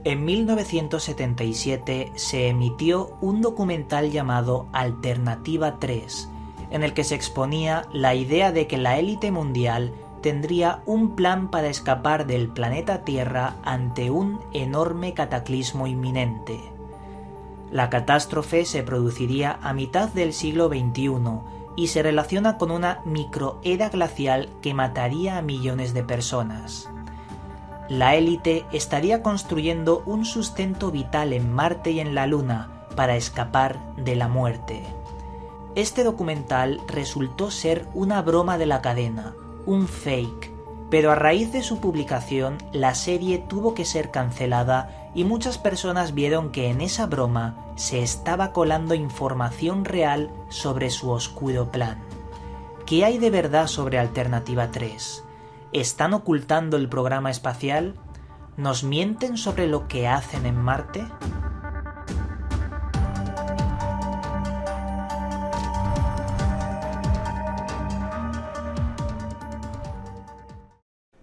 En 1977 se emitió un documental llamado Alternativa 3, en el que se exponía la idea de que la élite mundial tendría un plan para escapar del planeta Tierra ante un enorme cataclismo inminente. La catástrofe se produciría a mitad del siglo XXI y se relaciona con una microera glacial que mataría a millones de personas. La élite estaría construyendo un sustento vital en Marte y en la Luna para escapar de la muerte. Este documental resultó ser una broma de la cadena, un fake, pero a raíz de su publicación la serie tuvo que ser cancelada y muchas personas vieron que en esa broma se estaba colando información real sobre su oscuro plan. ¿Qué hay de verdad sobre Alternativa 3? ¿Están ocultando el programa espacial? ¿Nos mienten sobre lo que hacen en Marte?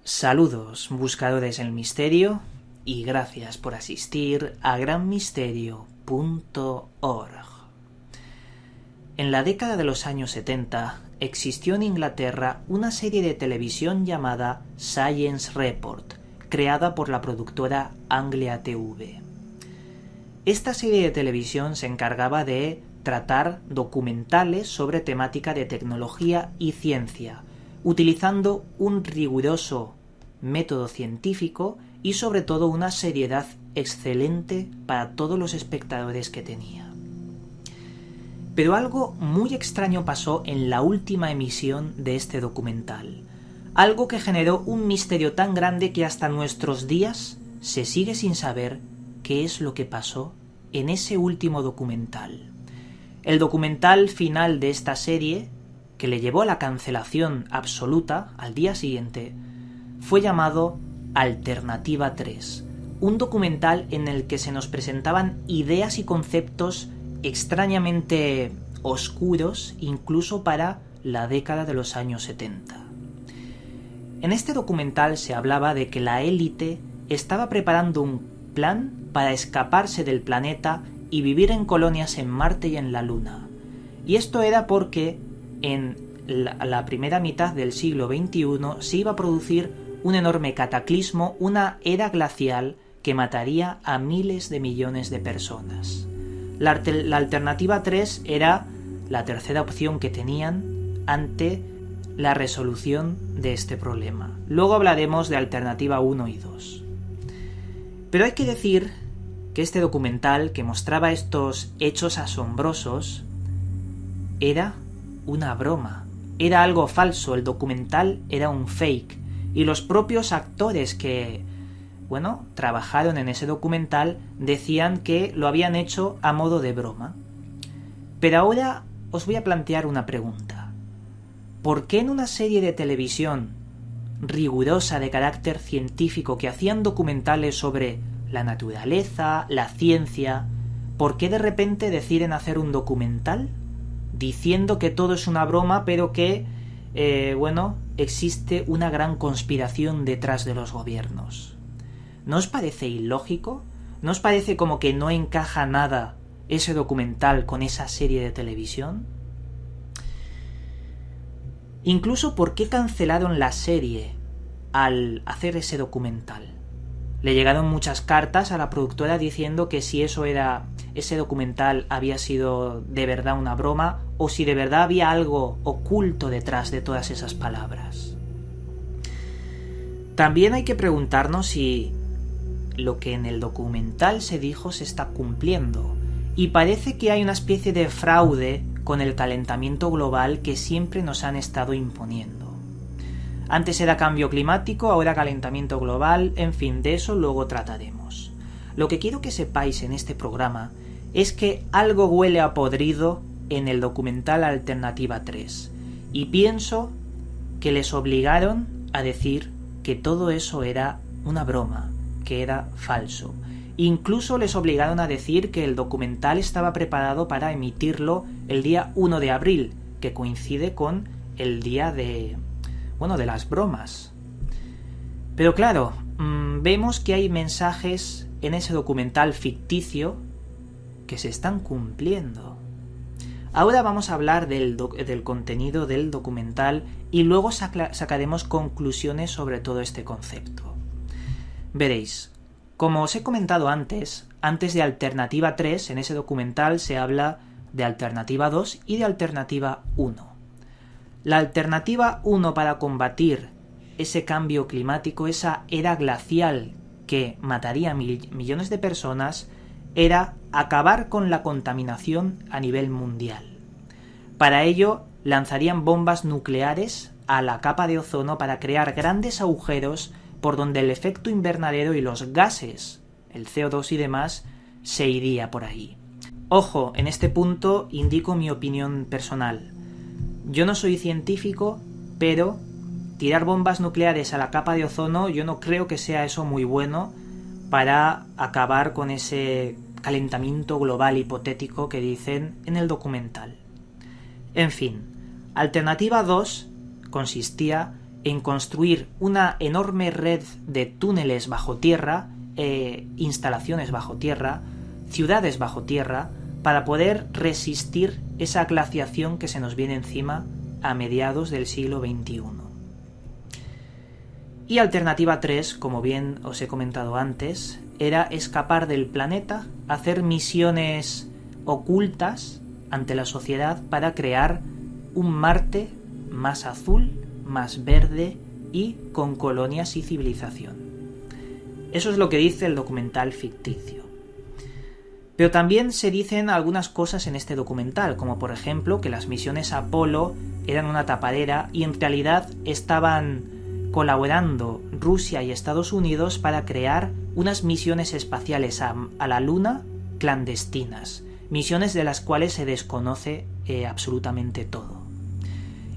Saludos, buscadores del misterio, y gracias por asistir a granmisterio.org. En la década de los años 70 existió en Inglaterra una serie de televisión llamada Science Report, creada por la productora Anglia TV. Esta serie de televisión se encargaba de tratar documentales sobre temática de tecnología y ciencia, utilizando un riguroso método científico y sobre todo una seriedad excelente para todos los espectadores que tenía. Pero algo muy extraño pasó en la última emisión de este documental, algo que generó un misterio tan grande que hasta nuestros días se sigue sin saber qué es lo que pasó en ese último documental. El documental final de esta serie, que le llevó a la cancelación absoluta al día siguiente, fue llamado Alternativa 3, un documental en el que se nos presentaban ideas y conceptos extrañamente oscuros incluso para la década de los años 70. En este documental se hablaba de que la élite estaba preparando un plan para escaparse del planeta y vivir en colonias en Marte y en la Luna. Y esto era porque en la primera mitad del siglo XXI se iba a producir un enorme cataclismo, una era glacial que mataría a miles de millones de personas. La alternativa 3 era la tercera opción que tenían ante la resolución de este problema. Luego hablaremos de alternativa 1 y 2. Pero hay que decir que este documental que mostraba estos hechos asombrosos era una broma, era algo falso, el documental era un fake y los propios actores que trabajaron en ese documental decían que lo habían hecho a modo de broma. Pero ahora os voy a plantear una pregunta. ¿Por qué en una serie de televisión rigurosa de carácter científico que hacían documentales sobre la naturaleza, la ciencia, por qué de repente deciden hacer un documental diciendo que todo es una broma, pero que, existe una gran conspiración detrás de los gobiernos? ¿No os parece ilógico? ¿No os parece como que no encaja nada ese documental con esa serie de televisión? Incluso, ¿por qué cancelaron la serie al hacer ese documental? Le llegaron muchas cartas a la productora diciendo que si ese documental había sido de verdad una broma o si de verdad había algo oculto detrás de todas esas palabras. También hay que preguntarnos si lo que en el documental se dijo se está cumpliendo, y parece que hay una especie de fraude con el calentamiento global que siempre nos han estado imponiendo. Antes era cambio climático, ahora calentamiento global, en fin, de eso luego trataremos. Lo que quiero que sepáis en este programa es que algo huele a podrido en el documental Alternativa 3, y pienso que les obligaron a decir que todo eso era una broma, que era falso. Incluso les obligaron a decir que el documental estaba preparado para emitirlo el día 1 de abril, que coincide con el día de las bromas. Pero claro, vemos que hay mensajes en ese documental ficticio que se están cumpliendo. Ahora vamos a hablar del contenido del documental y luego sacaremos conclusiones sobre todo este concepto. Veréis, como os he comentado antes de Alternativa 3, en ese documental se habla de Alternativa 2 y de Alternativa 1. La Alternativa 1 para combatir ese cambio climático, esa era glacial que mataría a millones de personas, era acabar con la contaminación a nivel mundial. Para ello, lanzarían bombas nucleares a la capa de ozono para crear grandes agujeros por donde el efecto invernadero y los gases, el CO2 y demás, se iría por ahí. Ojo, en este punto indico mi opinión personal. Yo no soy científico, pero tirar bombas nucleares a la capa de ozono yo no creo que sea eso muy bueno para acabar con ese calentamiento global hipotético que dicen en el documental. En fin, Alternativa 2 consistía en construir una enorme red de túneles bajo tierra, instalaciones bajo tierra, ciudades bajo tierra, para poder resistir esa glaciación que se nos viene encima a mediados del siglo XXI. Y Alternativa 3, como bien os he comentado antes, era escapar del planeta, hacer misiones ocultas ante la sociedad para crear un Marte más azul, más verde y con colonias y civilización. Eso es lo que dice el documental ficticio. Pero también se dicen algunas cosas en este documental, como por ejemplo que las misiones Apolo eran una tapadera y en realidad estaban colaborando Rusia y Estados Unidos para crear unas misiones espaciales a la Luna clandestinas, misiones de las cuales se desconoce absolutamente todo.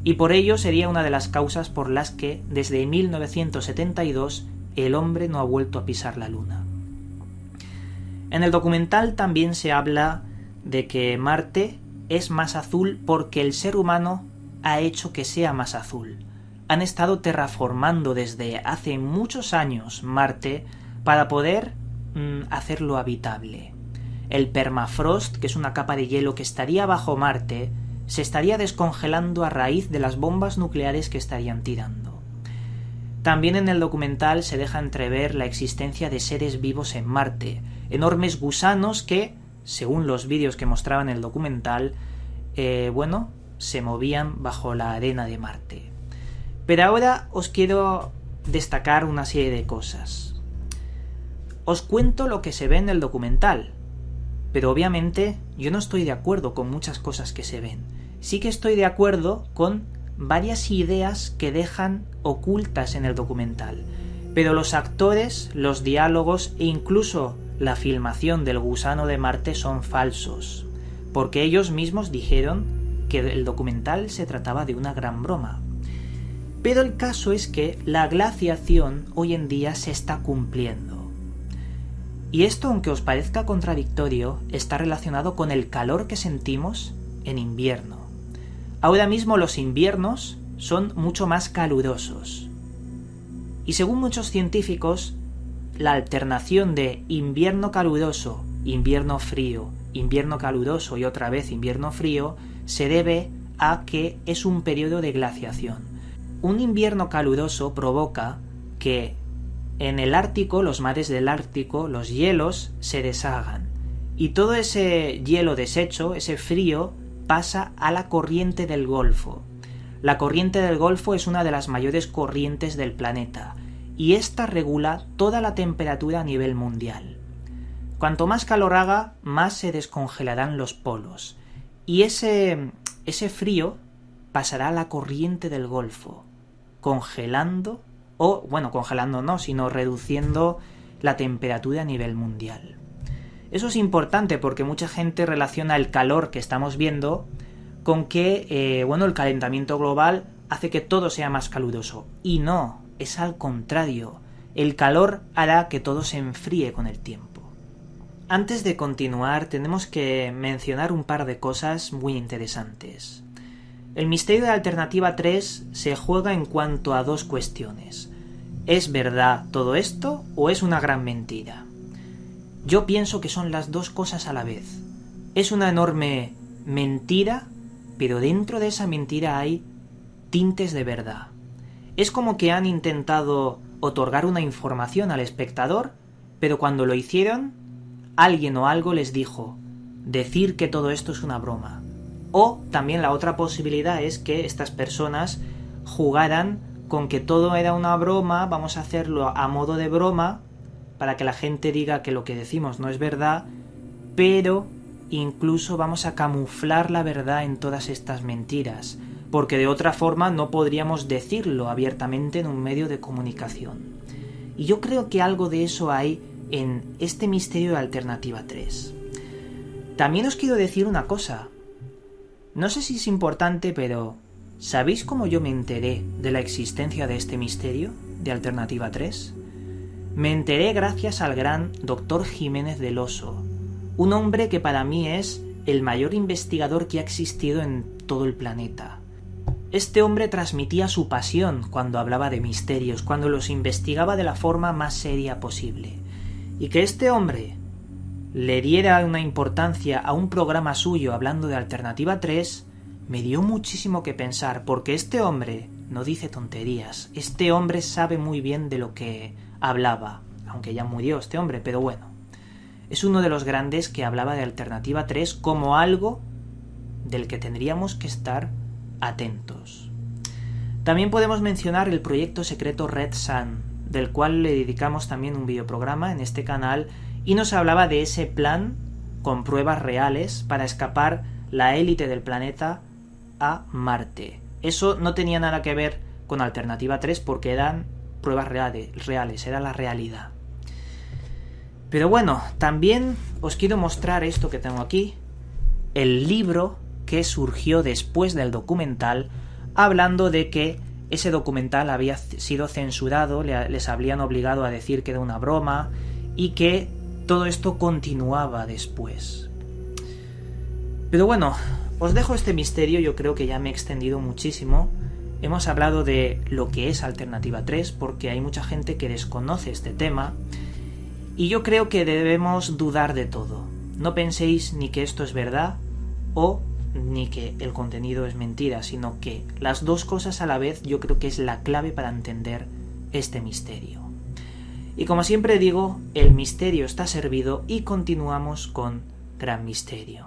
Y por ello sería una de las causas por las que desde 1972 el hombre no ha vuelto a pisar la Luna. En el documental también se habla de que Marte es más azul porque el ser humano ha hecho que sea más azul. Han estado terraformando desde hace muchos años Marte para poder hacerlo habitable. El permafrost, que es una capa de hielo que estaría bajo Marte, se estaría descongelando a raíz de las bombas nucleares que estarían tirando. También en el documental se deja entrever la existencia de seres vivos en Marte, enormes gusanos que, según los vídeos que mostraban el documental, se movían bajo la arena de Marte. Pero ahora os quiero destacar una serie de cosas. Os cuento lo que se ve en el documental, pero obviamente yo no estoy de acuerdo con muchas cosas que se ven. Sí que estoy de acuerdo con varias ideas que dejan ocultas en el documental, pero los actores, los diálogos e incluso la filmación del gusano de Marte son falsos, porque ellos mismos dijeron que el documental se trataba de una gran broma. Pero el caso es que la glaciación hoy en día se está cumpliendo. Y esto, aunque os parezca contradictorio, está relacionado con el calor que sentimos en invierno. Ahora mismo los inviernos son mucho más calurosos. Y según muchos científicos, la alternación de invierno caluroso, invierno frío, invierno caluroso y otra vez invierno frío se debe a que es un periodo de glaciación. Un invierno caluroso provoca que en el Ártico, los mares del Ártico, los hielos se deshagan y todo ese hielo deshecho, ese frío, pasa a la corriente del Golfo. La corriente del Golfo es una de las mayores corrientes del planeta y esta regula toda la temperatura a nivel mundial. Cuanto más calor haga, más se descongelarán los polos y ese frío pasará a la corriente del Golfo, congelando sino reduciendo la temperatura a nivel mundial. Eso es importante porque mucha gente relaciona el calor que estamos viendo con que el calentamiento global hace que todo sea más caluroso. Y no, es al contrario. El calor hará que todo se enfríe con el tiempo. Antes de continuar, tenemos que mencionar un par de cosas muy interesantes. El misterio de Alternativa 3 se juega en cuanto a dos cuestiones. ¿Es verdad todo esto o es una gran mentira? Yo pienso que son las dos cosas a la vez. Es una enorme mentira, pero dentro de esa mentira hay tintes de verdad. Es como que han intentado otorgar una información al espectador, pero cuando lo hicieron, alguien o algo les dijo decir que todo esto es una broma. O también la otra posibilidad es que estas personas jugaran con que todo era una broma, vamos a hacerlo a modo de broma, para que la gente diga que lo que decimos no es verdad, pero incluso vamos a camuflar la verdad en todas estas mentiras, porque de otra forma no podríamos decirlo abiertamente en un medio de comunicación. Y yo creo que algo de eso hay en este misterio de Alternativa 3. También os quiero decir una cosa. No sé si es importante, pero ¿sabéis cómo yo me enteré de la existencia de este misterio de Alternativa 3? Me enteré gracias al gran Dr. Jiménez del Oso, un hombre que para mí es el mayor investigador que ha existido en todo el planeta. Este hombre transmitía su pasión cuando hablaba de misterios, cuando los investigaba de la forma más seria posible. Y que este hombre le diera una importancia a un programa suyo hablando de Alternativa 3, me dio muchísimo que pensar, porque este hombre no dice tonterías. Este hombre sabe muy bien de lo que hablaba, aunque ya murió este hombre, pero bueno. Es uno de los grandes que hablaba de Alternativa 3 como algo del que tendríamos que estar atentos. También podemos mencionar el proyecto secreto Red Sun, del cual le dedicamos también un videoprograma en este canal, y nos hablaba de ese plan con pruebas reales para escapar la élite del planeta a Marte. Eso no tenía nada que ver con Alternativa 3 porque eran pruebas reales, era la realidad. Pero bueno, también os quiero mostrar esto que tengo aquí, el libro que surgió después del documental, hablando de que ese documental había sido censurado, les habían obligado a decir que era una broma y que todo esto continuaba después. Pero bueno, os dejo este misterio, yo creo que ya me he extendido muchísimo. Hemos hablado de lo que es Alternativa 3 porque hay mucha gente que desconoce este tema y yo creo que debemos dudar de todo. No penséis ni que esto es verdad o ni que el contenido es mentira, sino que las dos cosas a la vez yo creo que es la clave para entender este misterio. Y como siempre digo, el misterio está servido y continuamos con Gran Misterio.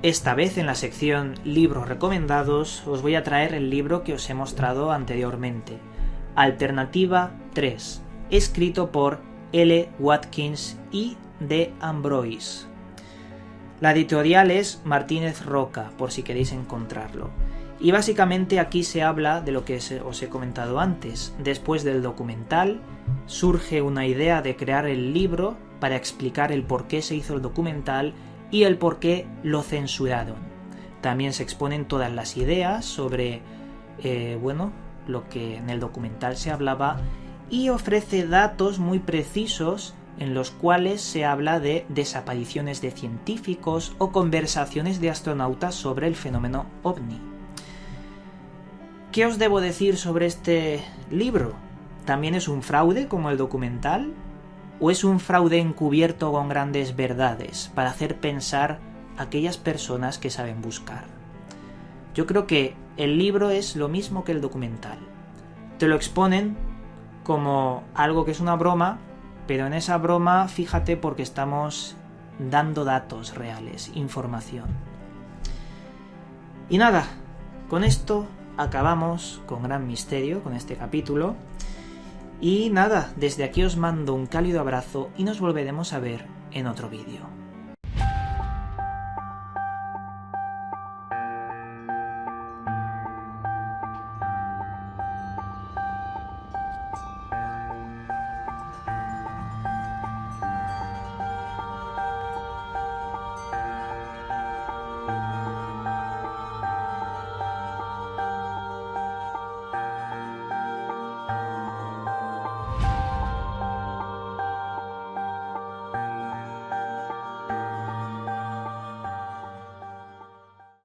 Esta vez en la sección Libros recomendados os voy a traer el libro que os he mostrado anteriormente, Alternativa 3, escrito por L. Watkins y D. Ambroise. La editorial es Martínez Roca, por si queréis encontrarlo. Y básicamente aquí se habla de lo que os he comentado antes. Después del documental surge una idea de crear el libro para explicar el por qué se hizo el documental y el por qué lo censuraron. También se exponen todas las ideas sobre lo que en el documental se hablaba y ofrece datos muy precisos en los cuales se habla de desapariciones de científicos o conversaciones de astronautas sobre el fenómeno ovni. ¿Qué os debo decir sobre este libro? ¿También es un fraude como el documental? ¿O es un fraude encubierto con grandes verdades para hacer pensar a aquellas personas que saben buscar? Yo creo que el libro es lo mismo que el documental. Te lo exponen como algo que es una broma, pero en esa broma fíjate porque estamos dando datos reales, información. Y nada, con esto acabamos con Gran Misterio, con este capítulo. Y nada, desde aquí os mando un cálido abrazo y nos volveremos a ver en otro vídeo.